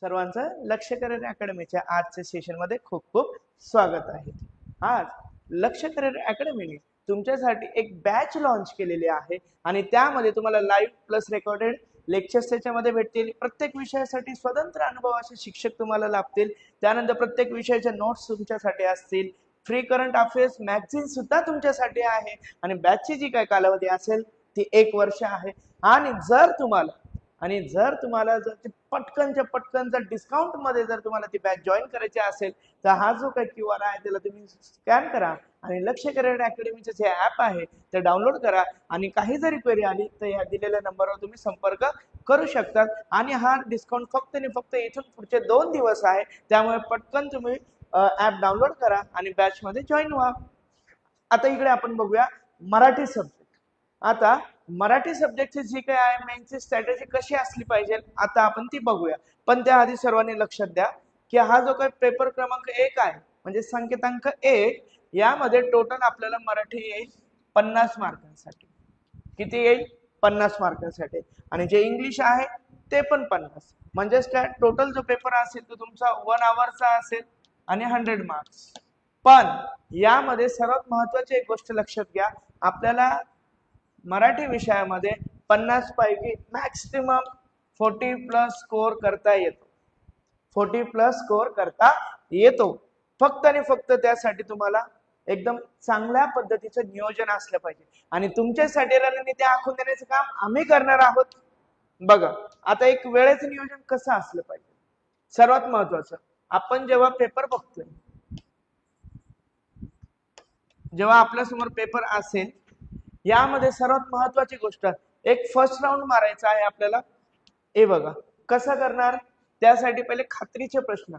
सर्वांचं लक्ष करिअर अकॅडमीच्या आजच्या सेशन मध्ये खूप खूप स्वागत आहे। आज लक्ष करिअर अकॅडमीने तुमच्यासाठी एक बॅच लॉन्च केलेली आहे आणि त्यामध्ये तुम्हाला लाईव्ह प्लस रेकॉर्डेड लेक्चर्स त्याच्यामध्ये भेटतील। प्रत्येक विषयासाठी स्वतंत्र अनुभवाचे शिक्षक तुम्हाला लाभतील। त्यानंतर प्रत्येक विषयाच्या नोट्स तुमच्यासाठी असतील। फ्री करंट अफेअर्स मॅगझिन सुद्धा तुमच्यासाठी आहे आणि बॅचची जी काय कालावधी असेल ती 1 वर्ष आहे। आणि जर तुम्हाला जर पटकनच्या पटकन जर डिस्काउंट मध्ये जर तुम्हाला ती बॅच जॉईन करायची असेल तर हा जो काही QR आहे त्याला तुम्ही स्कॅन करा आणि लक्ष करिअर अकॅडमीचे जे ॲप आहे ते डाउनलोड करा आणि काही जरी क्वेरी आली तर या दिलेल्या नंबरवर तुम्ही संपर्क करू शकता। आणि हा डिस्काउंट फक्त आणि फक्त इथून पुढचे 2 दिवस आहे, त्यामुळे पटकन तुम्ही ॲप डाउनलोड करा आणि बॅच मध्ये जॉईन व्हा। आता इकडे आपण बघूया मराठी सब्जेक्ट। आता मराठी सब्जेक्टची जी काही आहे मेनची स्ट्रॅटेजी कशी असली पाहिजे आता आपण ती बघूया। पण त्याआधी सर्वांनी लक्षात द्या की हा जो काही पेपर क्रमांक 1 आहे म्हणजे संकेतांक 1 यामध्ये टोटल आपल्याला मराठी येईल 50 मार्कांसाठी। किती येईल? 50 मार्कांसाठी। आणि जे इंग्लिश आहे ते पण 50। म्हणजेच काय टोटल जो पेपर असेल तो तुमचा 1 आवरचा असेल आणि 100 मार्क्स। पण यामध्ये सर्वात महत्त्वाची एक गोष्ट लक्षात घ्या, आपल्याला मराठी विषयामध्ये 50 पैकी मॅक्सिमम 40+ स्कोर करता येतो। 40+ स्कोर करता येतो। फक्त आणि फक्त त्यासाठी तुम्हाला एकदम चांगल्या पद्धतीचं नियोजन असलं पाहिजे आणि तुमच्यासाठी रणनीती आखून देण्याचं काम आम्ही करणार आहोत। बघा आता एक वेळेचं नियोजन कसं असलं पाहिजे। सर्वात महत्त्वाचं, आपण जेव्हा पेपर बघतोय, जेव्हा आपल्या समोर पेपर असेल यामध्ये सर्वात महत्त्वाची गोष्ट एक फर्स्ट राऊंड मारायचा आहे आपल्याला। हे बघा कसं करणार, त्यासाठी पहिले खात्रीचे प्रश्न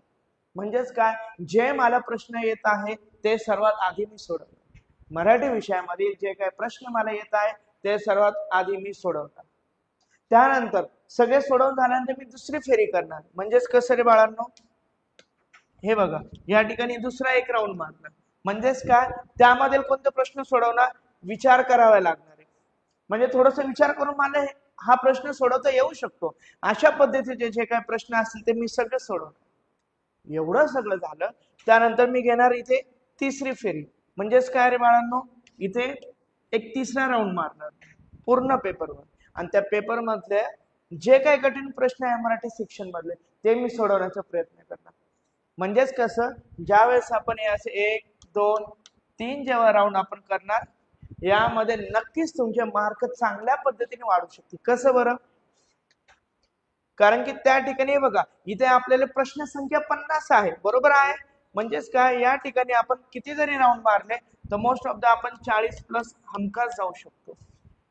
म्हणजेच काय, जे मला प्रश्न येत आहे ते सर्वात आधी मी सोडवणार। मराठी विषयामध्ये जे काही प्रश्न मला येत आहे ते सर्वात आधी मी सोडवणार। त्यानंतर सगळे सोडवून झाल्यानंतर मी दुसरी फेरी करणार। म्हणजेच कसं रे बाळांनो, हे बघा या ठिकाणी दुसरा एक राऊंड मारणार। म्हणजेच काय, त्यामध्ये कोणते प्रश्न सोडवणार विचार करावा लागणार आहे। म्हणजे थोडस विचार करून मला हा प्रश्न सोडवता येऊ शकतो अशा पद्धतीचे जे काही प्रश्न असतील ते मी सगळे सोडवणार। एवढं सगळं झालं त्यानंतर मी घेणार इथे तिसरी फेरी। म्हणजेच काय रे बाळांनो, इथे एक तिसरा राऊंड मारणार पूर्ण पेपरवर आणि त्या पेपर मधले जे काही कठीण प्रश्न आहे मराठी सेक्शन मधले ते मी सोडवण्याचा प्रयत्न करणार। म्हणजेच कसं, ज्यावेळेस आपण हे असे 1 2 3 जेव्हा राऊंड आपण करणार यामध्ये नक्कीच तुमचे मार्क चांगल्या पद्धतीने वाढू शकतील। कसं बरं, कारण की त्या ठिकाणी बघा इथे आपल्याला प्रश्न संख्या 50 आहे, बरोबर आहे। म्हणजेच काय, या ठिकाणी आपण किती जरी राऊंड मारले तर मोस्ट ऑफ द आपण 40+ हमखास जाऊ शकतो।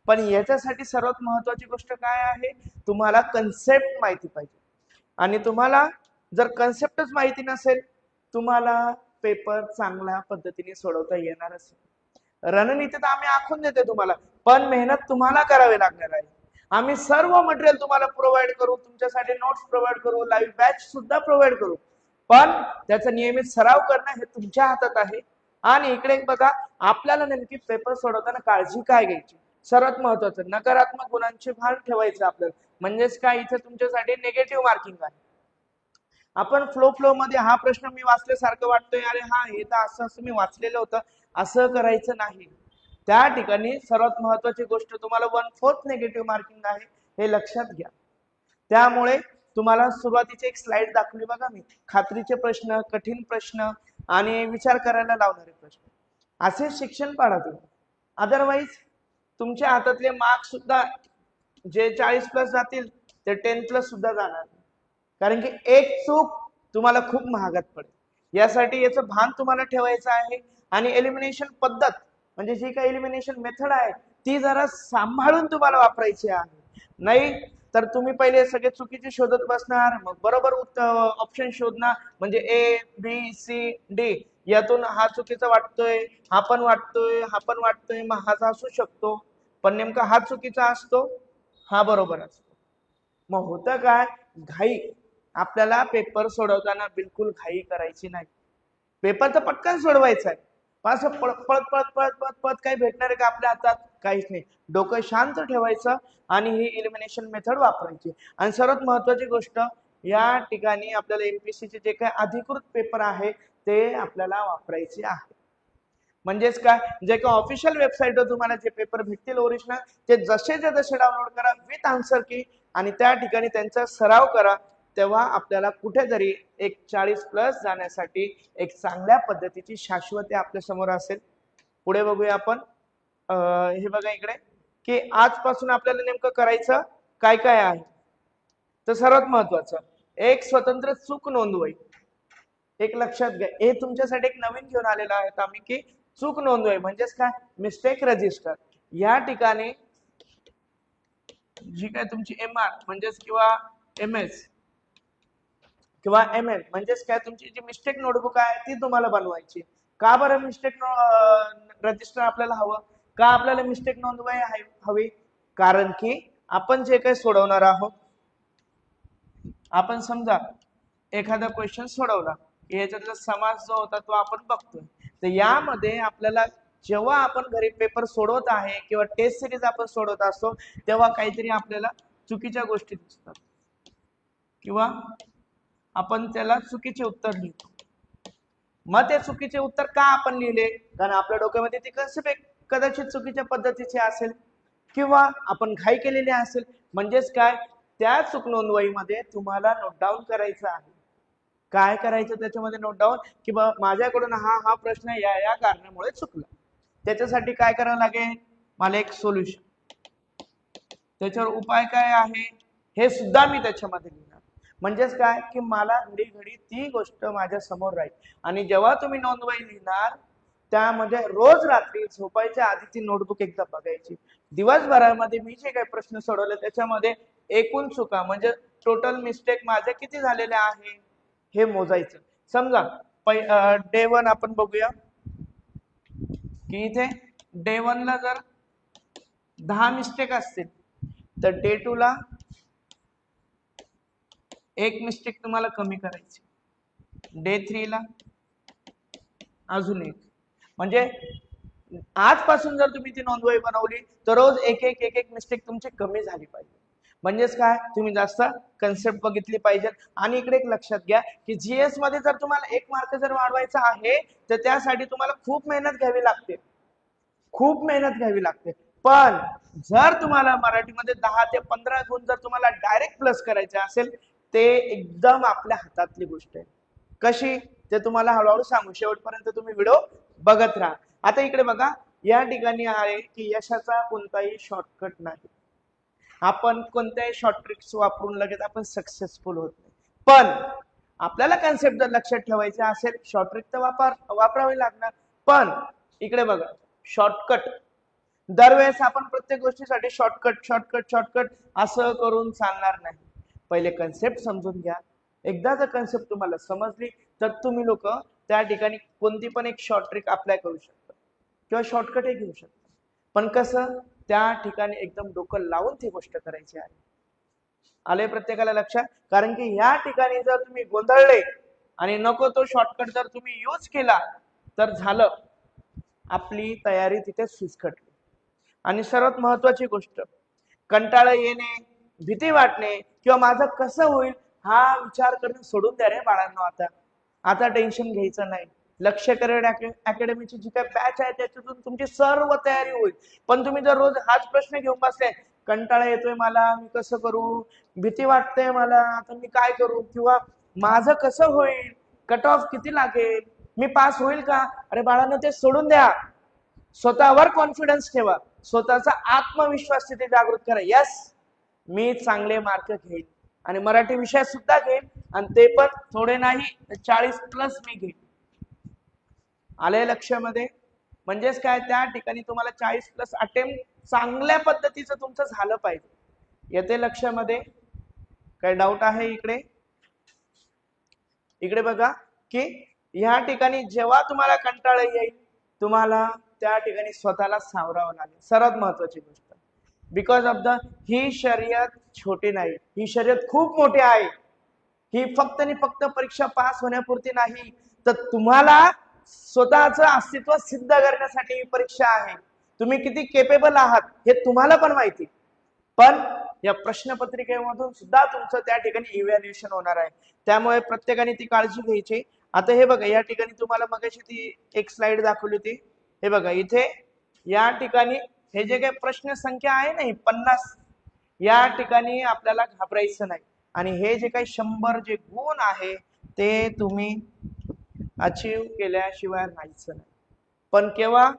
पण याच्यासाठी सर्वात महत्त्वाची गोष्ट काय आहे, तुम्हाला कन्सेप्ट माहिती पाहिजे। आणि तुम्हाला जर कन्सेप्टच माहिती नसेल तुम्हाला पेपर चांगल्या पद्धतीने सोडवता येणारच नाही। रणनीती तर आम्ही आखून देते तुम्हाला, पण मेहनत तुम्हाला करावी लागणार आहे। आम्ही सर्व मटेरियल तुम्हाला प्रोव्हाइड करू, तुमच्यासाठी नोट्स प्रोव्हाइड करू, लाईव्ह बॅच सुद्धा प्रोव्हाइड करू, पण त्याचा नियमित सराव करणं हे तुमच्या हातात आहे। आणि इकडे बघा, आपल्याला नेमकी पेपर सोडवताना काळजी काय घ्यायची, सर्वात महत्त्वाचं नकारात्मक गुणांचे भान ठेवायचं आपल्याला। म्हणजेच काय, इथे तुमच्यासाठी निगेटिव्ह मार्किंग आहे। आपण फ्लो मध्ये हा प्रश्न मी वाचल्यासारखं वाटतोय, अरे हा हे तर असं मी वाचलेलं होतं, असं करायचं नाही। त्या ठिकाणी सर्वात महत्त्वाची गोष्ट तुम्हाला 1/4 निगेटिव्ह मार्किंग आहे हे लक्षात घ्या। त्यामुळे तुम्हाला सुरुवातीची एक स्लाइड दाखवली बघा मी, खात्रीचे प्रश्न, कठीण प्रश्न आणि विचार करायला लावणारे प्रश्न, असे शिक्षण पाडा तुम्ही। अदरवाईज तुमच्या हातातले मार्क्स सुद्धा जे 40+ जातील ते 10+ सुद्धा जाणार, कारण की एक चूक तुम्हाला खूप महागात पडेल। यासाठी याचं भान तुम्हाला ठेवायचं आहे। आणि एलिमिनेशन पद्धत म्हणजे जी काही एलिमिनेशन मेथड आहे ती जरा सांभाळून तुम्हाला वापरायची आहे। नाही तर तुम्ही पहिले सगळे चुकीचे शोधत बसणार, मग बरोबर ऑप्शन शोधणार, म्हणजे ABCD यातून हा चुकीचा वाटतोय, हा पण वाटतोय, हा पण वाटतोय, मग हा असू शकतो, पण नेमका हा चुकीचा असतो, हा बरोबर असतो। मग होतं काय, घाई। आपल्याला पेपर सोडवताना बिलकुल घाई करायची नाही। पेपर तर पटकन सोडवायचा आहे, असं पळत पळत पळत पळत पळत पळत काही भेटणार आहे का आपल्या हातात, काहीच नाही। डोकं शांत ठेवायचं आणि ही एलिमिनेशन मेथड वापरायची। आणि सर्वात महत्त्वाची गोष्ट, या ठिकाणी आपल्याला एमपीसीचे जे काही अधिकृत पेपर आहे ते आपल्याला वापरायचे आहे. म्हणजेच काय, जे काही ऑफिशियल वेबसाईटवर तुम्हाला जे पेपर भेटतील ओरिजिनल, ते जसेच्या तसे डाउनलोड करा विथ आन्सर की, आणि त्या ठिकाणी त्यांचा सराव करा. तेव्हा आपल्याला कुठेतरी एक 40+ जाण्यासाठी एक चांगल्या पद्धतीची शाश्वती आपल्या समोर असेल. पुढे बघूया आपण. हे बघा इकडे की आजपासून आपल्याला नेमकं करायचं काय काय आहे. तर सर्वात महत्वाचं, एक स्वतंत्र चूक नोंदवही. एक लक्षात घ्या, हे तुमच्यासाठी एक नवीन घेऊन आलेलं आहे आम्ही की चूक नोंदवही म्हणजेच काय, मिस्टेक रजिस्टर. या ठिकाणी जी काय तुमची MR म्हणजेच किंवा MS किंवा MN म्हणजेच काय तुमची जी मिस्टेक नोटबुक आहे ती तुम्हाला बनवायची. का बरं मिस्टेक रजिस्टर आपल्याला हवं, का आपल्याला मिस्टेक नोंदवाय हवी? कारण की आपण जे काही सोडवणार आहोत, आपण समजा एखादा क्वेश्चन सोडवला, याच्यातला समास जो होता तो आपण बघतोय, तर यामध्ये आपल्याला जेव्हा आपण घरी पेपर सोडवत आहे किंवा टेस्ट सिरीज आपण सोडवत असतो तेव्हा काहीतरी आपल्याला चुकीच्या गोष्टी दिसतात किंवा आपण त्याला चुकीचे उत्तर लिहितो. मग ते चुकीचे उत्तर का आपण लिहिले? कारण आपल्या डोक्यामध्ये ते कन्सेप्ट कदाचित चुकीच्या पद्धतीचे असेल किंवा आपण घाई केलेली असेल. म्हणजेच काय, त्या चूक नोंदवहीमध्ये तुम्हाला नोट डाऊन करायचं आहे. काय करायचं त्याच्यामध्ये नोट डाऊन की माझ्याकडून हा प्रश्न या कारणामुळे चुकला. त्याच्यासाठी काय करावं लागेल, मला एक सोल्युशन, त्याच्यावर उपाय काय आहे हे सुद्धा मी त्याच्यामध्ये लिहिणार. म्हणजेच काय की मला घडी घडी ती गोष्ट माझ्या समोर राहील. आणि जेव्हा तुम्ही नोंदवही लिहिणार त्यामध्ये रोज रात्री झोपायच्या आधी ती नोटबुक एकदा बघायची. दिवसभरामध्ये मी जे काही प्रश्न सोडवले त्याच्यामध्ये एकूण चुका म्हणजे टोटल मिस्टेक माझ्या किती झालेल्या आहे हे मोजायचं. समजा डे 1 आपण बघूया की इथे डे 1 ला जर 10 मिस्टेक असतील तर डे 2 ला एक मिस्टेक तुम्हाला कमी करायची, डे 3 ला अजून एक. म्हणजे आजपासून जर तुम्ही ती नोंदवही बनवली तर रोज एक एक मिस्टेक तुमची कमी झाली पाहिजे. म्हणजेच काय, तुम्ही जास्त कन्सेप्ट बघितली पाहिजे. आणि इकडे एक लक्षात घ्या की जीएस मध्ये जर तुम्हाला 1 मार्क जर वाढवायचा आहे तर त्यासाठी तुम्हाला खूप मेहनत घ्यावी लागते, खूप मेहनत घ्यावी लागते. पण जर तुम्हाला मराठीमध्ये 10 ते 15 गुण जर तुम्हाला डायरेक्ट प्लस करायचे असेल, ते एकदम आपल्या हातातली गोष्ट आहे. कशी ते तुम्हाला हळूहळू सांगू, शेवटपर्यंत तुम्ही व्हिडिओ बघत राहा. आता इकडे बघा, या ठिकाणी आहे की यशाचा कोणताही शॉर्टकट नाही. आपण कोणत्याही शॉर्ट ट्रिक्स वापरून लगेच आपण सक्सेसफुल होत नाही. पण आपल्याला कन्सेप्ट जर लक्षात ठेवायचे असेल, शॉर्ट ट्रिक तर वापरावी लागणार. पण इकडे बघा, शॉर्टकट दरवेळेस आपण प्रत्येक गोष्टीसाठी शॉर्टकट असं करून चालणार नाही. पहिले कन्सेप्ट समजून घ्या. एकदा जर कन्सेप्ट तुम्हाला समजली तर तुम्ही लोक त्या ठिकाणी कोणती पण एक शॉर्ट ट्रिक अप्लाय करू शकता किंवा शॉर्टकटही घेऊ शकता. पण कसं, त्या ठिकाणी एकदम डोकं लावून ती गोष्ट करायची आहे. आले प्रत्येकाला लक्षात? कारण की ह्या ठिकाणी जर तुम्ही गोंधळले आणि नको तो शॉर्टकट जर तुम्ही यूज केला तर झालं, आपली तयारी तिथे फिसकटली. आणि सर्वात महत्वाची गोष्ट, कंटाळा येणे, भीती वाटणे किंवा माझं कसं होईल हा विचार करणं सोडून द्या रे बाळांनो. आता टेन्शन घ्यायचं नाही. लक्ष्य करिअर अकॅडमीची जी काही बॅच आहे त्याच्यातून तुमची सर्व तयारी होईल. पण तुम्ही जर रोज हाच प्रश्न घेऊन बसले, कंटाळा येतोय मला, मी कसं करू, भीती वाटते मला, आता मी काय करू, किंवा माझं कसं होईल, कट ऑफ किती लागेल, मी पास होईल का, अरे बाळांनो ते सोडून द्या. स्वतःवर कॉन्फिडन्स ठेवा, स्वतःचा आत्मविश्वास तिथे जागृत करा. यस, मी चांगले मार्क घेईन आणि मराठी विषय सुद्धा घेईन, आणि ते पण थोडे नाही 40+ मी घेईन. आले लक्षामध्ये? म्हणजेच काय, त्या ठिकाणी तुम्हाला 40+ अटेम्प्ट चांगल्या पद्धतीचं तुमचं झालं पाहिजे. येते लक्षामध्ये? काय डाऊट आहे इकडे? इकडे बघा की ह्या ठिकाणी जेव्हा तुम्हाला कंटाळा येईल तुम्हाला त्या ठिकाणी स्वतःला सावरावं लागेल. सर्वात महत्वाची गोष्ट, बिकॉज ऑफ ही शर्यत छोटी नाही, ही शर्यत खूप मोठी आहे. ही फक्त आणि फक्त परीक्षा पास होण्यापुरती नाही, तर तुम्हाला स्वतःचं अस्तित्व सिद्ध करण्यासाठी ही परीक्षा आहे. तुम्ही किती केपेबल आहात हे तुम्हाला पण माहिती. पण या प्रश्नपत्रिकेमधून सुद्धा तुमचं त्या ठिकाणी इव्हॅल्युएशन होणार आहे. त्यामुळे प्रत्येकाने ती काळजी घ्यायची. आता हे बघा, या ठिकाणी तुम्हाला मगाशी ती एक स्लाइड दाखवली होती. हे बघा, इथे या ठिकाणी हे जे काही प्रश्न संख्या आहे ना 50, या ठिकाणी आपल्याला घाबरायचं नाही. आणि हे जे काही 100 जे गुण आहे ते तुम्ही अचीव केल्याशिवाय राहायचं नाही. पण केव्हा?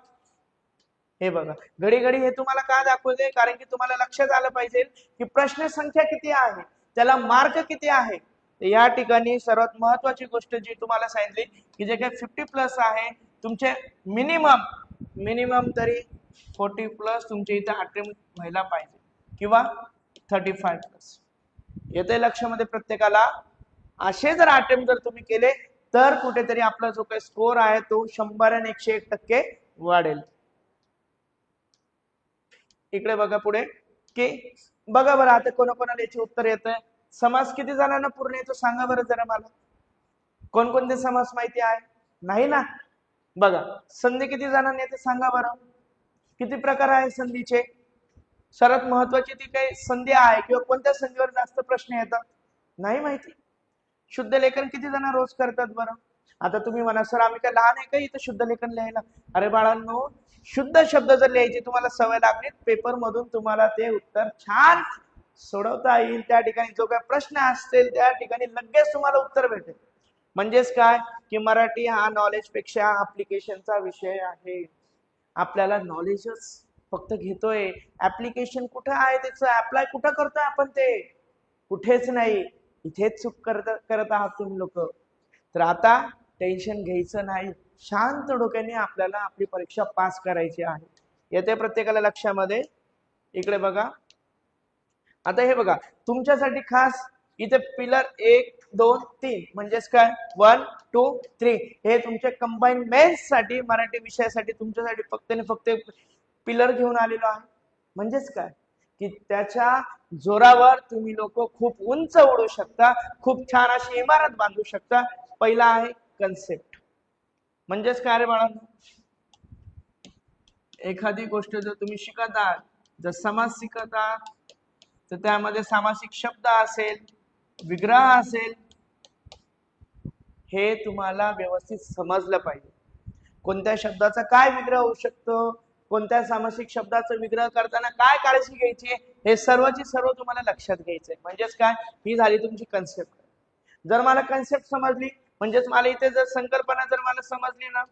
हे बघा, घडी घडी हे तुम्हाला का दाखवते, कारण की तुम्हाला लक्षात आलं पाहिजे की प्रश्न संख्या किती आहे, त्याला मार्क किती आहे. या ठिकाणी सर्वात महत्वाची गोष्ट जी तुम्हाला सांगितली की जे काही 50+ आहे तुमचे मिनिमम तरी 40+ तुमच्या इथे अटेम्प्ट व्हायला पाहिजे किंवा 35+. येते लक्षामध्ये प्रत्येकाला. असे जर अटेम्प्ट जर तुम्ही केले तर कुठेतरी आपला जो काही स्कोर आहे तो 100 आणि 101% वाढेल. इकडे बघा पुढे की बघा बरं, आता कोणाकोणाला याचे उत्तर येत आहे. समास किती जणांना पूर्ण येतो सांगा बरं जरा मला. कोणकोणते समास माहिती आहे? नाही ना. बघा, संधी किती जणांना येते सांगा बरं. किती प्रकार आहे संधीचे? सर्वात महत्वाची ती काही संधी आहे किंवा कोणत्या संधीवर जास्त प्रश्न येतात नाही माहिती. शुद्ध लेखन किती जण रोज करतात बरं? आता तुम्ही म्हणा सर आम्ही काय लहान आहे का इथं शुद्ध लेखन लिहायला? अरे बाळांनो, शुद्ध शब्द जर लिहायची तुम्हाला सवय लागली, पेपर मधून तुम्हाला ते उत्तर छान सोडवता येईल. त्या ठिकाणी जो काय प्रश्न असतील त्या ठिकाणी लगेच तुम्हाला उत्तर भेटेल. म्हणजेच काय की मराठी हा नॉलेज पेक्षा ऍप्लिकेशनचा विषय आहे. आपल्याला नॉलेजच फक्त घेतोय, ऍप्लिकेशन कुठे आहे, त्याचं अप्लाय कुठं करतोय आपण ते कुठेच नाही. इथेच चूक करत आहात तुम्ही लोक. तर आता टेन्शन घ्यायचं नाही, शांत डोक्याने आपल्याला आपली परीक्षा पास करायची आहे. येते प्रत्येकाला लक्षामध्ये. इकडे बघा, आता हे बघा तुमच्यासाठी खास इथे पिलर 1 2 3 म्हणजेच काय 1 2 3 हे तुमच्या कंबाईन मेन्स साठी मराठी विषयासाठी तुमच्यासाठी फक्त आणि फक्त पिलर घेऊन आलेलो आहे. म्हणजेच काय की त्याच्या जोरावर तुम्ही लोक खूप उंच उडू शकता, खूप छान अशी इमारत बांधू शकता. पहिला आहे कन्सेप्ट. म्हणजेच काय रे बाळांनो, एखादी गोष्ट जर तुम्ही शिकत आहात, जर समास शिकत आहात तर त्यामध्ये सामासिक शब्द असेल, विग्रह असेल, हे तुम्हाला व्यवस्थित समजलं पाहिजे. कोणत्या शब्दाचा काय विग्रह होऊ शकतो, कोणत्या सामासिक शब्दाचा विग्रह करताना काय काळजी घ्यायची, हे सर्वची सर्व तुम्हाला लक्षात घ्यायचंय. म्हणजेच काय, ही झाली तुमची कन्सेप्ट. जर मला कन्सेप्ट समजली म्हणजेच मला इथे जर संकल्पना जर मला समजली ना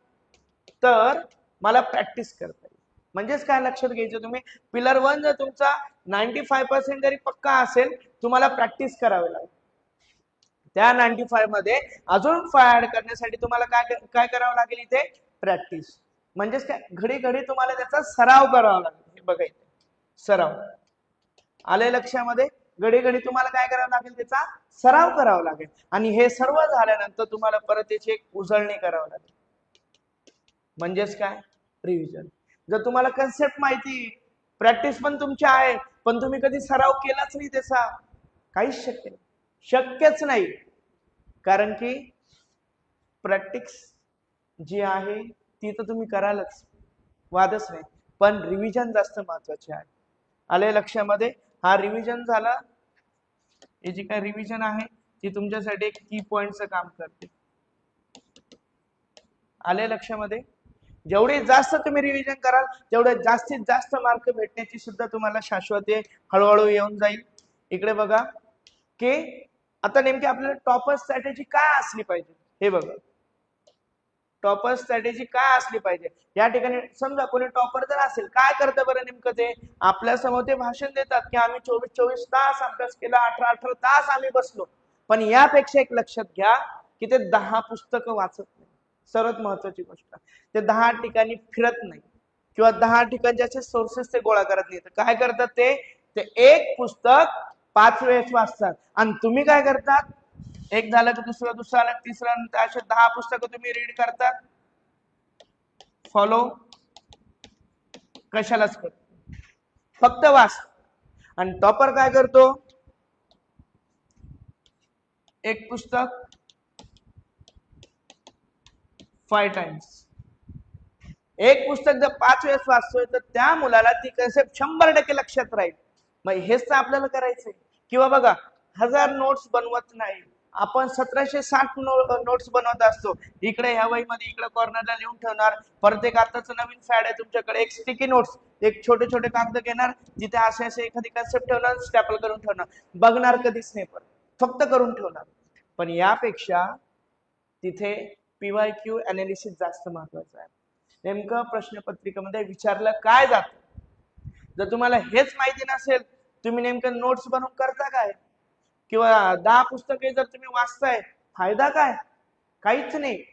तर मला प्रॅक्टिस करता येईल. म्हणजेच काय लक्षात घ्यायचं तुम्ही, पिलर 1 जर तुमचा 95% जरी पक्का असेल, तुम्हाला प्रॅक्टिस करावी लागेल. त्या 95 मध्ये अजून 5 ऍड करण्यासाठी तुम्हाला काय करावं लागेल, इथे प्रॅक्टिस. म्हणजेच काय घडी घडी तुम्हाला त्याचा सराव करावा लागेल. बघा इथे सराव आले लक्षामध्ये. घडी घडी तुम्हाला काय करावं लागेल, त्याचा सराव करावा लागेल. आणि हे सर्व झाल्यानंतर तुम्हाला परत त्याची एक उजळणी करावी लागेल. म्हणजेच काय रिव्हिजन. जर तुम्हाला कन्सेप्ट माहिती, प्रॅक्टिस पण तुमची आहे, पण तुम्ही कधी सराव केलाच नाही त्याचा, काहीच शक्यच नाही. कारण की प्रॅक्टिस जी आहे ती तर तुम्ही करालच, वादच नाही, पण रिव्हिजन जास्त महत्वाचे आहे. आले लक्षामध्ये. हा रिव्हिजन झाला. हे जी काय रिव्हिजन आहे ती तुमच्यासाठी एक की पॉइंटचं काम करते. आले लक्षामध्ये. जेवढी जास्त तुम्ही रिव्हिजन कराल तेवढे जास्तीत जास्त मार्क भेटण्याची सुद्धा तुम्हाला शाश्वती हळूहळू येऊन जाईल. इकडे बघा की आता नेमकी आपल्याला टॉपर स्ट्रॅटेजी काय असली पाहिजे. हे बघा, टॉपर स्ट्रॅटेजी काय असली पाहिजे. या ठिकाणी समजा कोणी टॉपर जर असेल, काय करतं बरं नेमकं, ते आपल्या समोर ते भाषण देतात की आम्ही 24 तास अभ्यास केला, 18 तास आम्ही बसलो. पण यापेक्षा एक लक्षात घ्या की ते 10 पुस्तकं वाचत नाही. सर्वात महत्वाची गोष्ट, ते 10 ठिकाणी फिरत नाही किंवा 10 ठिकाणचे सोर्सेस ते गोळा करत नाही. तर काय करतात ते एक पुस्तक 5 वेळेस वाचतात. आणि तुम्ही काय करतात, एक झालं की दुसरं, दुसरं आलं तिसरं, असे 10 पुस्तकं तुम्ही रीड करतात. फॉलो कशालाच करतो, फक्त वाच. आणि टॉपर काय करतो, एक पुस्तक 5 टाइम्स. एक पुस्तक जर 5 वेळेस वाचतोय तर त्या मुलाला ती कन्सेप्ट 100% लक्षात राहील. मग हेच तर आपल्याला करायचंय. किंवा बघा 1000 नोट्स बनवत नाही आपण, 1760 नोट्स बनवत असतो. इकडे ह्या वहीमध्ये इकडे कॉर्नरला लिहून ठेवणार. परत एक आताच नवीन फॅड आहे तुमच्याकडे, एक स्टिकी नोट्स, एक छोटे छोटे कागद घेणार, जिथे असे असे एखादी कन्सेप्ट ठेवणार, स्टॅपल करून ठेवणार, बघणार कधीच नाही, पण फक्त करून ठेवणार. पण यापेक्षा तिथे पीवायक्यू अनालिसिस जास्त महत्वाचं आहे. नेमकं प्रश्नपत्रिकेमध्ये विचारलं काय जातं. जर तुम्हाला हेच माहिती नसेल, तुम्ही नेमकं नोट्स बनवून करता काय, किंवा 10 पुस्तके जर तुम्ही वाचताय, फायदा काय? काहीच नाही.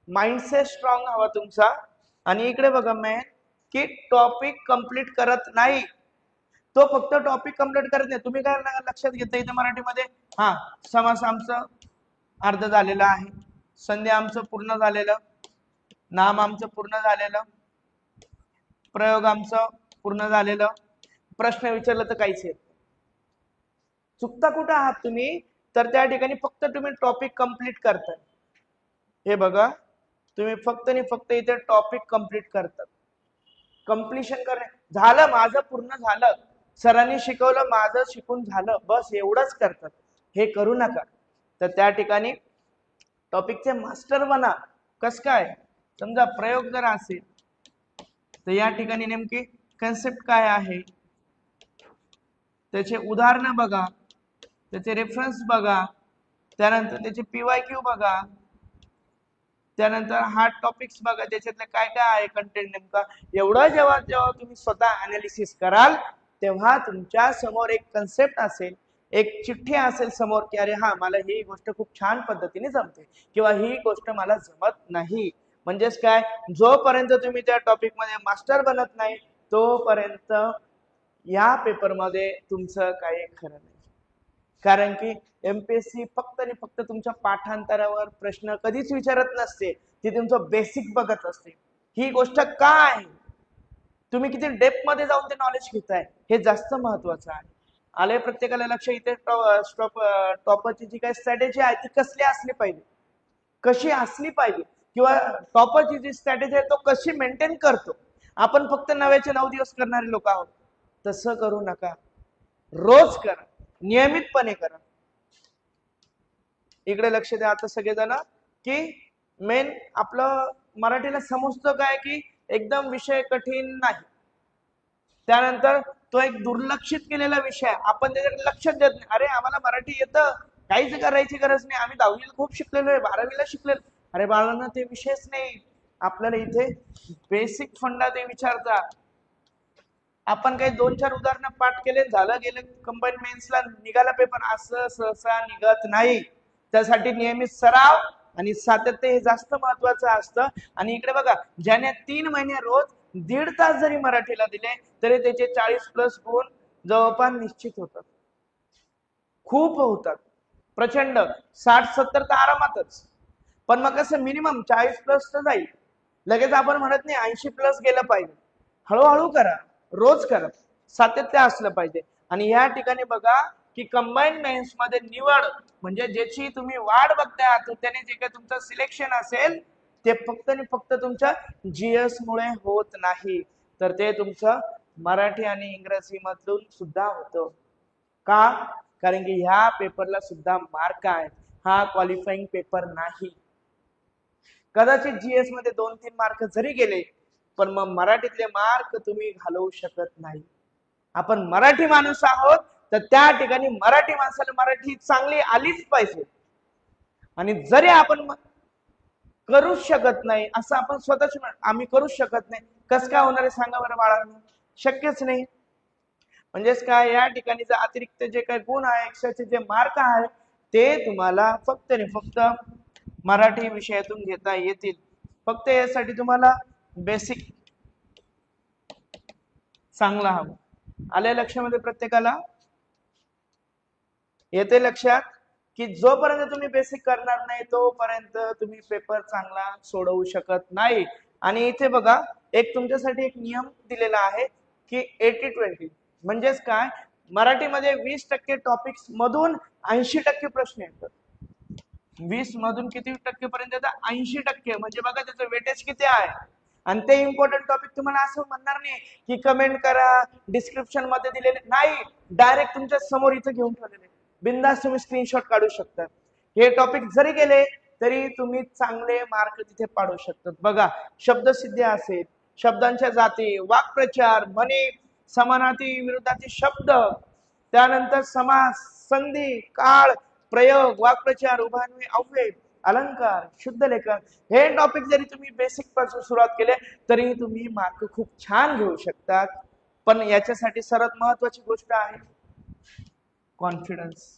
माइंडसेट स्ट्रॉंग हवा तुमचा. आणि इकडे बघा मेन की टॉपिक कंप्लीट करत नाही. तो फक्त टॉपिक कंप्लीट करत नाही. तुम्ही काय लक्षात घेता इथे मराठीमध्ये, हा समास आमचं अर्ध झालेलं आहे, संधी आमचं पूर्ण झालेलं, नाम आमचं पूर्ण झालेलं, प्रयोग आमचं पूर्ण झालेलं, प्रश्न विचारलं तर काहीच येत. चुकता कुठं आहात तुम्ही, तर त्या ठिकाणी फक्त तुम्ही टॉपिक कंप्लीट करताय. हे बघा, तुम्ही फक्त आणि फक्त इथे टॉपिक कंप्लीट करतात. कंप्लीशन करणे झालं, माझं पूर्ण झालं, सरांनी शिकवलं, माझं शिकून झालं, बस एवढंच करतात. हे करू नका. तर त्या ठिकाणी टॉपिकचे मास्टर बना. कस काय, समजा प्रयोग जर असेल तर या ठिकाणी नेमकी कन्सेप्ट काय आहे, त्याचे उदाहरणं बघा, त्याचे रेफरन्स बघा, त्यानंतर त्याचे पीवायक्यू बघा, त्यानंतर हार्ड टॉपिक्स बघा, त्याच्यातलं काय काय आहे कंटेंट नेमका. एवढं जेव्हा तुम्ही स्वतः अनालिसिस कराल, तेव्हा तुमच्या समोर एक कन्सेप्ट असेल, एक चिठ्ठी असेल समोर, की अरे हा मला ही गोष्ट खूप छान पद्धतीने जमते, किंवा ही गोष्ट मला जमत नाही. म्हणजेच काय, जोपर्यंत तुम्ही त्या टॉपिक मध्ये मास्टर बनत नाही, तोपर्यंत या पेपरमध्ये तुमचं काही खरं नाही. कारण की एमपीएससी फक्त आणि फक्त तुमच्या पाठांतरावर प्रश्न कधीच विचारत नसते, ती तुमचं बेसिक बघत असते. ही गोष्ट काय आहे, तुम्ही किती डेप्थ मध्ये जाऊन ते नॉलेज घेताय, हे जास्त महत्वाचं आहे. आले प्रत्येकाला लक्ष. इथे टॉपरची जी काही स्ट्रॅटेजी आहे ती कसली असली पाहिजे, कशी असली पाहिजे, किंवा टॉपरची जी स्ट्रॅटेजी आहे तो कशी मेंटेन करतो. आपण फक्त 9चे 9 दिवस करणारे लोक आहोत. तसं करू नका, रोज करा, नियमितपणे करा. इकडे लक्ष द्या आता सगळेजण, की मेन आपलं मराठीला समजतं काय, की एकदम विषय कठीण नाही. त्यानंतर तो एक दुर्लक्षित केलेला विषय, आपण त्याच्याकडे लक्ष देत नाही. अरे आम्हाला मराठी येतं, काहीच करायची गरज नाही, आम्ही 10वीला खूप शिकलेलो आहे, 12वीला शिकलेलो. अरे बाळांना ते विषयच नाही. आपल्याला इथे बेसिक फंडा ते विचारतात. आपण काही 2-4 उदाहरणं पाठ केले, झालं गेलं, कंबाईन मेन्सला निघाला पेपर. असं सहसा निघत नाही. त्यासाठी नियमित सराव आणि सातत्य हे जास्त महत्वाचं असतं. आणि इकडे बघा, ज्याने 3 महिने रोज 1.5 तास जरी मराठीला दिले, तरी त्याचे 40+ गुण जवळपास निश्चित होतात. खूप होतात, प्रचंड. 60-70 तर आरामातच. पण मग कसं, मिनिमम 40+ तर जाईल. लगेच आपण म्हणत नाही 80+ गेलं पाहिजे. हळूहळू करा, रोज करा, सातत्य असलं पाहिजे. आणि या ठिकाणी बघा, की कंबाईन मेन्स मध्ये निवड म्हणजे ज्याची तुम्ही वाट बघताय, त्याने जे काही तुमचं सिलेक्शन असेल, ते फक्त आणि फक्त तुमच्या जीएस मुळे होत नाही, तर ते तुमचं मराठी आणि इंग्रजी मधून सुद्धा होतं. का? कारण की ह्या पेपरला सुद्धा मार्क आहे, हा क्वालिफाईंग पेपर नाही. कदाचित जीएस मध्ये 2-3 मार्क जरी गेले, पण मग मराठीतले मार्क तुम्ही घालवू शकत नाही. आपण मराठी माणूस आहोत, तर त्या ठिकाणी मराठी माणसाला मराठी चांगली आलीच पाहिजे. आणि जरी आपण करूच शकत नाही, असं आपण स्वतःच आम्ही करूच शकत नाही, कसं काय होणार आहे सांगा बरं बाळांनो, शक्यच नाही. म्हणजेच काय, या ठिकाणी जे अतिरिक्त जे काही गुण आहे, एक्स्ट्राचे जे मार्क आहे, ते तुम्हाला फक्त आणि फक्त मराठी विषयातून घेता येतील. फक्त यासाठी तुम्हाला बेसिक चांगला हवं. आले लक्षामध्ये प्रत्येकाला? येते लक्षात, की जोपर्यंत तुम्ही बेसिक करणार नाही, तोपर्यंत तुम्ही पेपर चांगला सोडवू शकत नाही. आणि इथे बघा, एक तुमच्यासाठी एक नियम दिलेला आहे, की 80-20. म्हणजेच काय, मराठीमध्ये 20% टॉपिक्स मधून 80% प्रश्न येतात. 20 मधून किती टक्के पर्यंत येतात? 80%. म्हणजे बघा त्याचं वेटेज किती आहे. आणि ते इम्पॉर्टंट टॉपिक तुम्हाला असं म्हणणार नाही की कमेंट करा, डिस्क्रिप्शन मध्ये दिलेले नाही, डायरेक्ट तुमच्या समोर इथं घेऊन ठेवलेले, बिंदास तुम्ही स्क्रीनशॉट काढू शकता. हे टॉपिक जरी गेले तरी तुम्ही चांगले मार्क तिथे पाडू शकतात. बघा, शब्दसिद्धी असेल, शब्दांच्या जाती, वाक्प्रचार, म्हणी, समानार्थी विरुद्धार्थी शब्द, त्यानंतर समास, संधी, काळ, प्रयोग, वाक्प्रचार, उभारणी, अव्यय, अलंकार, शुद्ध लेखन, हे टॉपिक जरी तुम्ही बेसिक पासून सुरुवात केले तरी तुम्ही मार्क खूप छान घेऊ शकतात. पण याच्यासाठी सर्वात महत्वाची गोष्ट आहे कॉन्फिडन्स.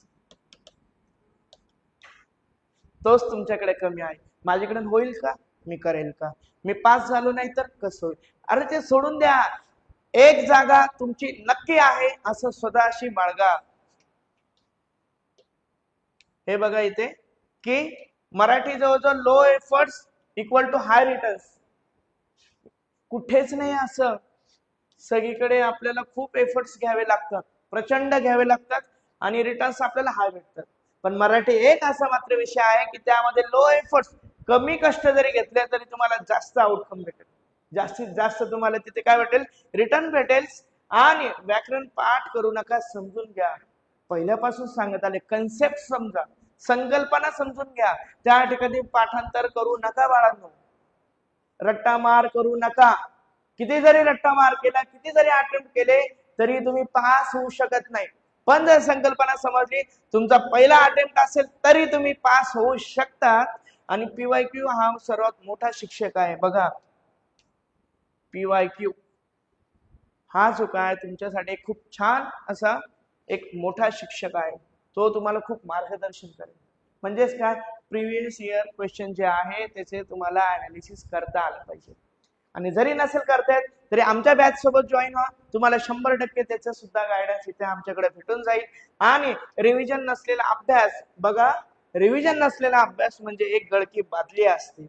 तोच तुमच्याकडे कमी आहे. माझ्याकडे होईल का, मी करेल का, मी पास झालो नाही तर कसं होईल, अरे ते सोडून द्या. एक जागा तुमची नक्की आहे असं स्वतःशी बाळगा. हे बघा इथे की मराठी जवळजवळ low efforts equal to high returns. कुठेच नाही असं, सगळीकडे आपल्याला खूप एफर्ट्स घ्यावे लागतात, प्रचंड घ्यावे लागतात आणि रिटर्न्स आपल्याला हाय भेटतात. पण मराठी एक असा मात्र विषय आहे की त्यामध्ये लो एफर्ट्स, कमी कष्ट जरी घेतले तरी तुम्हाला जास्त आउटकम भेटेल, जास्तीत जास्त तुम्हाला तिथे काय भेटेल, रिटर्न भेटेल. आणि व्याकरण पाठ करू नका, समजून घ्या. पहिल्यापासून सांगत आले, कन्सेप्ट समजा, संकल्पना समजून घ्या. त्या ठिकाणी पाठांतर करू नका बाळांनो, रट्टा मार करू नका. किती जरी रट्टा मार केला, किती जरी अटेम्प्ट केले तरी तुम्ही पास होऊ शकत नाही. पण जर संकल्पना समजली, तुमचा पहिला अटेम्प्ट असेल तरी तुम्ही पास होऊ शकता. आणि पीवायक्यू हा सर्वात मोठा शिक्षक आहे. बघा, पीवायक्यू हा जो काय तुमच्यासाठी खूप छान असा एक मोठा शिक्षक आहे. तो तुम्हाला खूप मार्गदर्शन करेल. म्हणजेच काय, प्रिव्हियस इयर क्वेश्चन जे आहे त्याचे तुम्हाला अनालिसिस करता आलं पाहिजे. आणि जरी नसेल करतायत तरी आमच्या बॅच सोबत जॉईन व्हा, तुम्हाला 100% त्याचा सुद्धा गायडन्स इथे आमच्याकडे भेटून जाईल. आणि रिव्हिजन नसलेला अभ्यास, बघा, रिव्हिजन नसलेला अभ्यास म्हणजे एक गळकी बादली असते.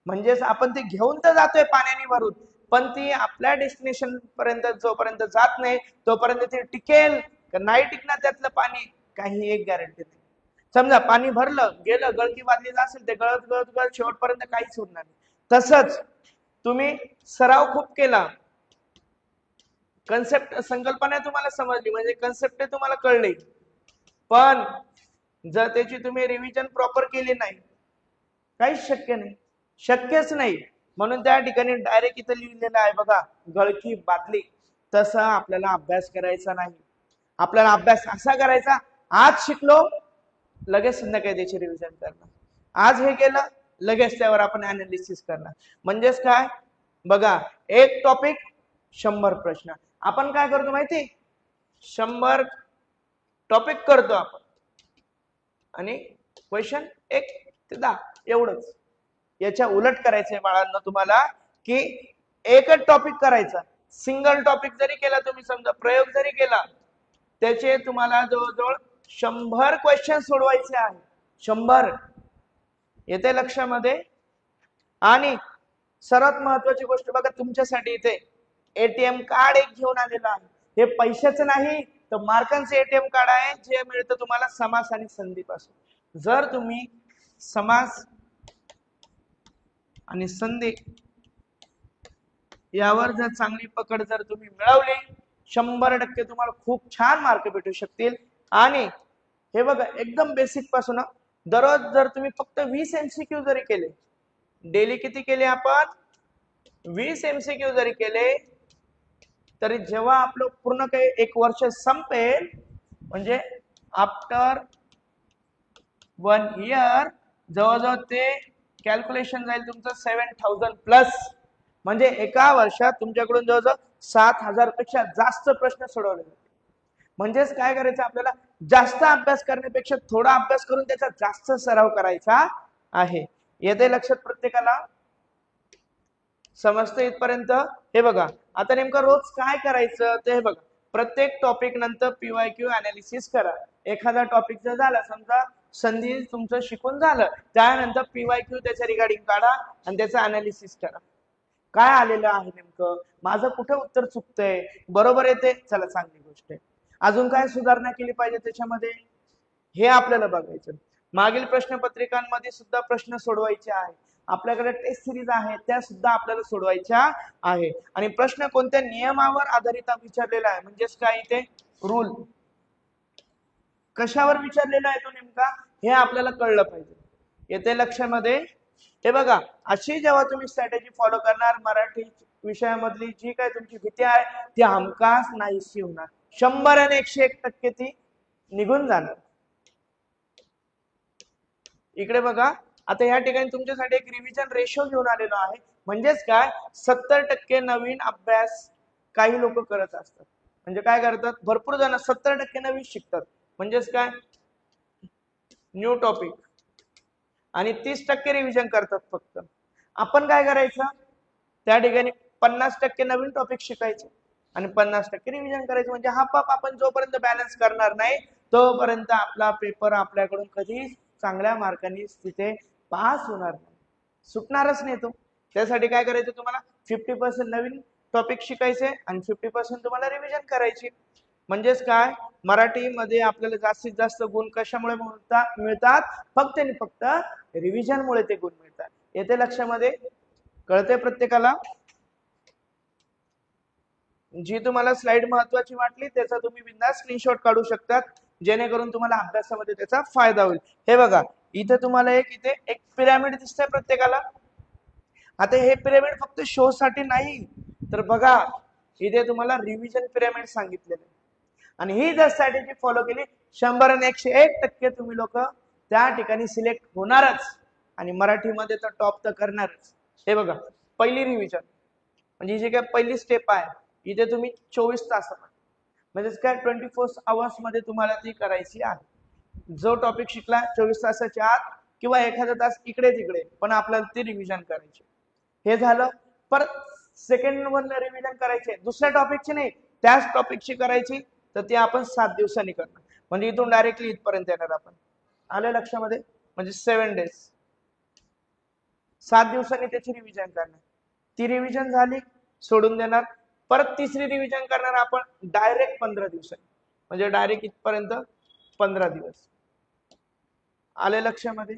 म्हणजेच आपण ते घेऊन तर जातोय पाण्याने भरून, पण ती आपल्या डेस्टिनेशन पर्यंत जोपर्यंत जात नाही तोपर्यंत ती टिकेल का नाही टिकणार त्यातलं पाणी, काही एक गॅरंटी नाही. समजा पाणी भरलं गेलं, गळती बादलीला असेल, ते गळत गळत गळत शेवटपर्यंत काहीच होणार नाही. तसंच तुम्ही सराव खूप केला, कन्सेप्ट संकल्पना तुम्हाला समजली, म्हणजे कन्सेप्ट तुम्हाला कळली, पण जर त्याची तुम्ही रिव्हिजन प्रॉपर केली नाही, काहीच शक्य नाही, शक्यच नाही. म्हणून त्या ठिकाणी डायरेक्ट इथं लिहिलेलं आहे बघा, गळकी बादली. तसा आपल्याला अभ्यास करायचा नाही. आपल्याला अभ्यास असा करायचा, आज शिकलो लगेच संध्याकाळी त्याची रिव्हिजन करणार, आज हे केलं लगेच त्यावर आपण अनालिसिस करणार. म्हणजेच काय, बघा, एक टॉपिक 100 प्रश्न. आपण काय करतो माहिती, 100 टॉपिक करतो आपण आणि क्वेश्चन 1 ते 10 एवढंच. याच्या उलट करायचंय बाळांना तुम्हाला, की एकच टॉपिक करायचा. सिंगल टॉपिक जरी केला तुम्ही, समजा प्रयोग जरी केला, त्याचे तुम्हाला जवळजवळ 100 क्वेश्चन सोडवायचे आहे. 100 येते लक्षामध्ये. आणि सर्वात महत्वाची गोष्ट बघा, तुमच्यासाठी इथे एटीएम कार्ड एक घेऊन आलेलं आहे. हे पैशाचं नाही तर मार्कांचे एटीएम कार्ड आहे, जे मिळतं तुम्हाला समास आणि संधीपासून. जर तुम्ही समास आणि संधी यावर जर चांगली पकड जर तुम्ही मिळवली, 100% तुम्हाला खूप छान मार्क भेटू शकतील. आणि हे बघा, एकदम बेसिक पासून दररोज जर तुम्ही फक्त 20 MCQ जरी केले, डेली किती केले आपण, 20 MCQ जरी केले, तरी जेव्हा आपलं पूर्ण काही 1 वर्ष संपेल, म्हणजे आफ्टर 1 इयर जवळजवळ ते कॅल्क्युलेशन जाईल तुमचं 7000 प्लस. म्हणजे एका वर्षात तुमच्याकडून जवळजवळ 7000 पेक्षा जास्त प्रश्न सोडवले जातील. म्हणजेच काय करायचं, आपल्याला जास्त अभ्यास करण्यापेक्षा थोडा अभ्यास करून त्याचा जास्त सराव करायचा आहे. येते लक्षात प्रत्येकाला, समजतं इथपर्यंत? हे बघा, आता नेमकं रोज काय करायचं ते बघा. प्रत्येक टॉपिक नंतर पीवायक्यू अनालिसिस करा. एखादा टॉपिक जर झाला, समजा संधी तुमचं शिकून झालं, त्यानंतर पीवायक्यू त्याच्या रिगार्डिंग काढा आणि त्याचं अनालिसिस करा. काय आलेलं आहे नेमकं, माझं कुठे उत्तर चुकतंय, बरोबर येते, चला चांगली गोष्ट आहे, अजून काय सुधारणा केली पाहिजे त्याच्यामध्ये, हे आपल्याला बघायचं. मागील प्रश्नपत्रिकांमध्ये सुद्धा प्रश्न सोडवायचे आहे. आपल्याकडे टेस्ट सिरीज आहे, त्या सुद्धा आपल्याला सोडवायच्या आहे. आणि प्रश्न कोणत्या नियमावर आधारित विचारलेला आहे, म्हणजेच काय इथे रूल कशावर विचारलेला आहे तो नेमका, हे आपल्याला कळलं पाहिजे. येते लक्षामध्ये. हे बघा, अशी जेव्हा तुम्ही स्ट्रॅटेजी फॉलो करणार, मराठी विषयामधली जी काय तुमची भीती आहे ती हमखास नाहीशी होणार. 100 आणि 101% ती निघून जाणार. इकडे बघा, आता या ठिकाणी तुमच्यासाठी एक रिव्हिजन रेशो घेऊन आलेलो आहे. म्हणजेच काय, 70% नवीन अभ्यास काही लोक करत असतात. म्हणजे काय करतात, भरपूर जण 70% नवीन शिकतात. म्हणजेच काय, न्यू टॉपिक, आणि 30% रिव्हिजन करतात फक्त. आपण काय करायचं, त्या ठिकाणी 50% नवीन टॉपिक शिकायचे आणि 50% रिव्हिजन करायचं. म्हणजे हाफ आपण जोपर्यंत बॅलन्स करणार नाही तोपर्यंत आपला पेपर आपल्याकडून कधी चांगल्या मार्कांनी तिथे पास होणार नाही, सुटणारच नाही तो. त्यासाठी काय करायचं, तुम्हाला 50% नवीन टॉपिक शिकायचे आणि 50% तुम्हाला रिव्हिजन करायची. म्हणजेच काय, मराठीमध्ये आपल्याला जास्तीत जास्त गुण कशामुळे मिळतात, फक्त आणि फक्त रिव्हिजन मुळे ते गुण मिळतात. येते लक्षामध्ये, कळते प्रत्येकाला. जी तुम्हाला स्लाइड महत्वाची वाटली त्याचा तुम्ही बिनधास्त स्क्रीनशॉट काढू शकतात, जेणेकरून तुम्हाला अभ्यासामध्ये त्याचा फायदा होईल. हे बघा, इथे तुम्हाला इथे एक पिरामिड दिसतंय प्रत्येकाला. आता हे पिरामिड फक्त शो साठी नाही, तर बघा इथे तुम्हाला रिव्हिजन पिरामिड सांगितलेलं आहे. आणि ही जर स्ट्रॅटेजी फॉलो केली, 100 आणि 101% तुम्ही लोक त्या ठिकाणी सिलेक्ट होणारच आणि मराठीमध्ये तर टॉप तर करणारच. हे बघा, पहिली रिव्हिजन म्हणजे जी काय पहिली स्टेप आहे, इथे तुम्ही 24 तास म्हणजे काय 24 आवर्स मध्ये तुम्हाला ती करायची आहे. जो टॉपिक शिकला 24 तासाच्या आत किंवा एखादा तास इकडे तिकडे, पण आपल्याला ती रिव्हिजन करायची. हे झालं. परत सेकंड वन रिव्हिजन करायचे, दुसऱ्या टॉपिकची नाही, त्याच टॉपिकची करायची, तर ती आपण 7 दिवसांनी करणार. म्हणजे इथून डायरेक्टली इथपर्यंत येणार आपण. आले लक्षामध्ये, म्हणजे 7 डेज, 7 दिवसांनी त्याची रिव्हिजन करणार. ती रिव्हिजन झाली, सोडून देणार. परत तिसरी रिव्हिजन करणार आपण डायरेक्ट 15 दिवसांनी, म्हणजे डायरेक्ट इथपर्यंत 15 दिवस. आले लक्षामध्ये.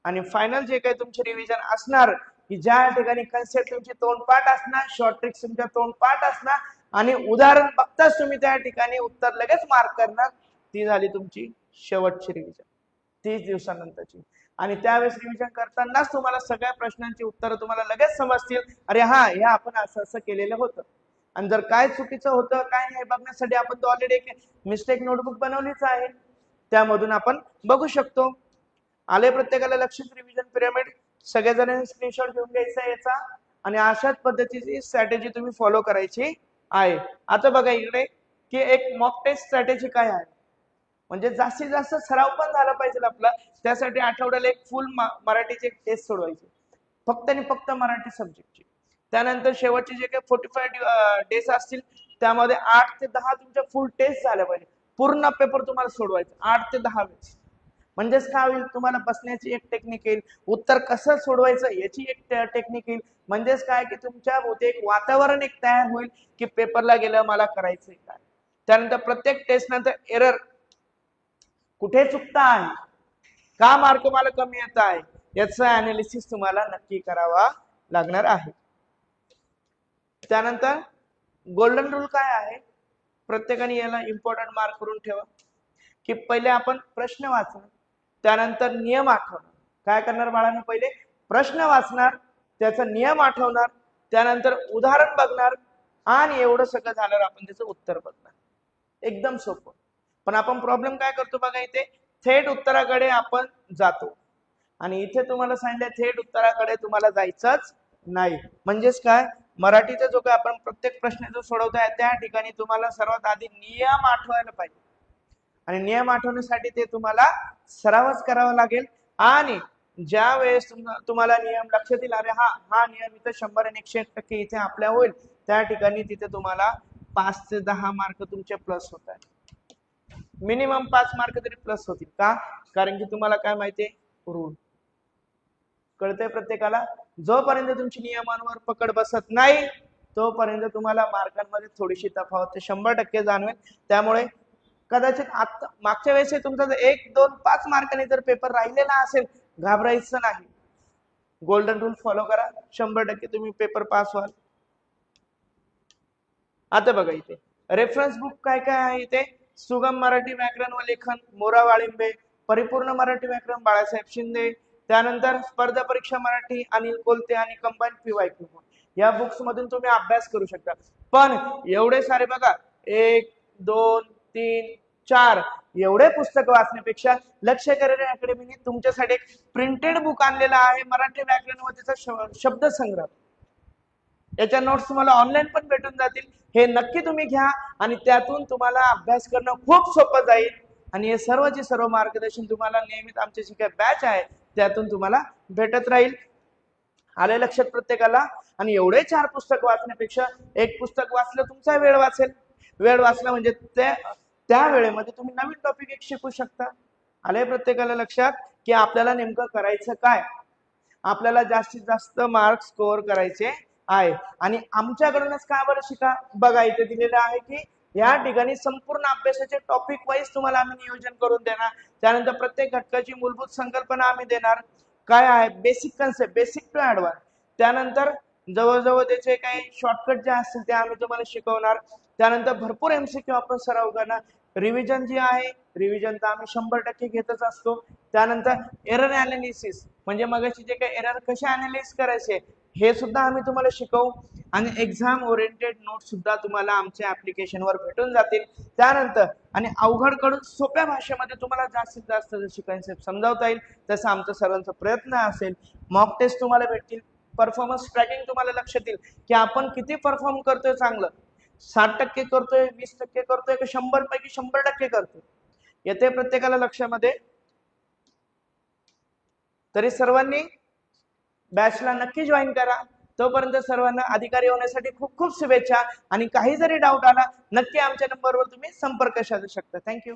आणि फायनल जे काही तुमची रिव्हिजन असणार, की ज्या ठिकाणी कन्सेप्ट तुमची तोंडपाठ असणार, शॉर्ट ट्रिक्स तुमच्या तोंडपाठ असणार आणि उदाहरण बघताच तुम्ही त्या ठिकाणी उत्तर लगेच मार्क करणार, ती झाली तुमची शेवटची रिव्हिजन 30 दिवसानंतरची. आणि त्यावेळेस रिव्हिजन करतानाच तुम्हाला सगळ्या प्रश्नांची उत्तरं तुम्हाला लगेच समजतील. अरे हा, हे आपण असं असं केलेलं होतं. आणि जर काय चुकीचं होतं काय नाही बघण्यासाठी आपण तो ऑलरेडी एक मिस्टेक नोटबुक बनवलीच आहे, त्यामधून आपण बघू शकतो. आले प्रत्येकाला लक्षात रिव्हिजन पिरामिड. सगळेजण स्क्रीनशॉट घेऊन घ्यायचा याचा आणि अशाच पद्धतीची स्ट्रॅटेजी तुम्ही फॉलो करायची आहे. आता बघा इकडे की एक मॉक टेस्ट स्ट्रॅटेजी काय आहे, म्हणजे जास्तीत जास्त सराव पण झाला पाहिजे आपला. त्यासाठी आठवड्याला एक फुल मराठीची एक टेस्ट सोडवायची, फक्त आणि फक्त मराठी सब्जेक्टची. त्यानंतर शेवटचे जे काही 45 डेज असतील त्यामध्ये 8 ते 10 तुमच्या फुल टेस्ट झाल्या पाहिजे. पूर्ण पेपर तुम्हाला सोडवायचं 8 ते 10 वेळेस. म्हणजेच काय होईल, तुम्हाला बसण्याची एक टेक्निक येईल, उत्तर कसं सोडवायचं याची एक टेक्निक येईल. म्हणजेच काय की तुमच्या भोवती एक वातावरण एक तयार होईल की पेपरला गेलं मला करायचंय काय. त्यानंतर प्रत्येक टेस्ट नंतर एरर कुठे चुकता आहे, का मार्क मला कमी येत आहे, याचं अनालिसिस तुम्हाला नक्की करावा लागणार आहे. त्यानंतर गोल्डन रूल काय आहे, प्रत्येकाने याला इम्पॉर्टंट मार्क करून ठेवा की पहिले आपण प्रश्न वाचणार, त्यानंतर नियम आठवणार. काय करणार बाळांनो, पहिले प्रश्न वाचणार, त्याचा नियम आठवणार, त्यानंतर उदाहरण बघणार आणि एवढं सगळं झाल्यावर आपण त्याचं उत्तर बघणार. एकदम सोपं. पण आपण प्रॉब्लेम काय करतो बघा, इथे थेट उत्तराकडे आपण जातो आणि इथे तुम्हाला सांगितलं थेट उत्तराकडे तुम्हाला जायचंच नाही. म्हणजेच काय, मराठीचा जो काय आपण प्रत्येक प्रश्न जो सोडवतोय त्या ठिकाणी तुम्हाला सर्वात आधी नियम आठवायला पाहिजे आणि नियम आठवण्यासाठी ते तुम्हाला सरावच करावा लागेल. आणि ज्या वेळेस तुम्हाला नियम लक्षात येईल, अरे हा नियम इथे 100 आणि 101% इथे आपल्या होईल, त्या ठिकाणी तिथे तुम्हाला 5 ते 10 मार्क तुमचे प्लस होत आहेत. मिनिमम 5 मार्क तरी प्लस होतील. का, कारण की तुम्हाला काय माहितीये, रूल कळतंय प्रत्येकाला. जोपर्यंत तुमची नियमांवर पकड बसत नाही तोपर्यंत तुम्हाला मार्कांमध्ये थोडीशी तफावत 100% जाणवेल. त्यामुळे कदाचित आता मागच्या वेळेस तुमचा जर 1, 2, 5 मार्कांनी जर पेपर राहिलेला असेल, घाबरायचं नाही. गोल्डन रूल फॉलो करा, 100% तुम्ही पेपर पास व्हाल. आता बघा इथे रेफरन्स बुक काय काय आहे इथे. सुगम मराठी व्याकरण व लेखन मोरा वाळिंबे, परिपूर्ण मराठी व्याकरण बाळासाहेब शिंदे, त्यानंतर स्पर्धा परीक्षा मराठी अनिल कोलते आणि कंबाईन पी.वाय. या बुक्स मधून तुम्ही अभ्यास करू शकता. पण एवढे सारे बघा 1 2 3 4 एवढे पुस्तक वाचण्यापेक्षा लक्ष करिअर अकॅडमीने तुमच्यासाठी एक प्रिंटेड बुक आणलेला आहे मराठी व्याकरण व त्याचा शब्दसंग्रह. याच्या नोट्स तुम्हाला ऑनलाईन पण भेटून जातील. हे नक्की तुम्ही घ्या आणि त्यातून तुम्हाला अभ्यास करणं खूप सोपं जाईल. आणि हे सर्वचे सर्व मार्गदर्शन तुम्हाला नियमित आमची जी काही बॅच आहे त्यातून तुम्हाला भेटत राहील. आले लक्षात प्रत्येकाला. आणि एवढे 4 पुस्तक वाचण्यापेक्षा एक पुस्तक वाचलं तुमचा वेळ वाचेल. वेळ वाचला म्हणजे त्या वेळेमध्ये तुम्ही नवीन टॉपिक एक शिकू शकता. आले प्रत्येकाला लक्षात की आपल्याला नेमकं करायचं काय. आपल्याला जास्तीत जास्त मार्क्स स्कोअर करायचे आहे. आणि आमच्याकडूनच का बरं शिका. बघा इथे दिलेलं आहे की या ठिकाणी संपूर्ण अभ्यासाचे टॉपिक वाईज तुम्हाला आम्ही नियोजन करून देणार. त्यानंतर प्रत्येक घटकाची मूलभूत संकल्पना आम्ही देणार. काय आहे basic concept, basic to advance. त्यानंतर जवळजवळ त्याचे काही शॉर्टकट जे असतील ते आम्ही तुम्हाला शिकवणार. त्यानंतर भरपूर एमसीक्यू आपण सराव करणार. रिव्हिजन जी आहे रिव्हिजन तर आम्ही 100% घेतच असतो. त्यानंतर एरर अनालिसिस म्हणजे मगाशी जे काही एरर कसे अनालिसिस करायचे हे सुद्धा आम्ही तुम्हाला शिकवू. आणि एक्झाम ओरिएंटेड नोट सुद्धा तुम्हाला आमच्या ऍप्लिकेशनवर भेटून जातील. त्यानंतर आणि अवघड कडून सोप्या भाषेमध्ये तुम्हाला जास्तीत जास्त जशी कन्सेप्ट समजावता येईल तसं आमचा सर्वांचा प्रयत्न असेल. मॉक टेस्ट तुम्हाला भेटतील. परफॉर्मन्स ट्रॅकिंग तुम्हाला लक्षात येईल की आपण किती परफॉर्म करतोय. चांगलं 60% करतोय, 20% करतोय की 100 पैकी 100% करतोय येते प्रत्येकाला लक्षामध्ये. तरी सर्वांनी बॅचला नक्की जॉईन करा. तोपर्यंत सर्वांना अधिकारी होण्यासाठी खूप खूप शुभेच्छा. आणि काही जरी डाऊट आला नक्की आमच्या नंबरवर तुम्ही संपर्क साधू शकता. थँक्यू.